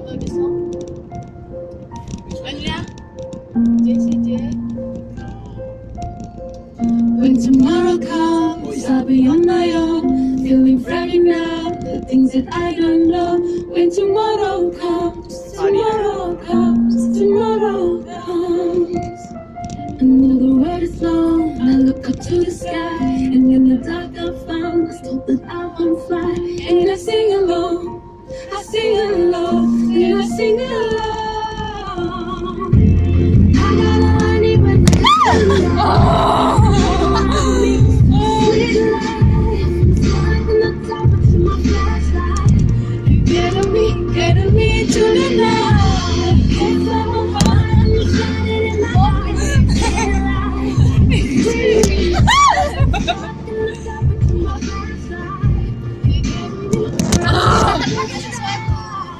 know the song? Anya? Jessie J? When tomorrow comes, I'll be on my own, feeling ready now, the things that I don't know. When tomorrow comes, tomorrow comes, tomorrow comes. And though the road is long, I look up to the sky, and in the dark I found the hope that I won't fly. And I sing along, I sing along, and I sing along. I got all I need when Get me to the night.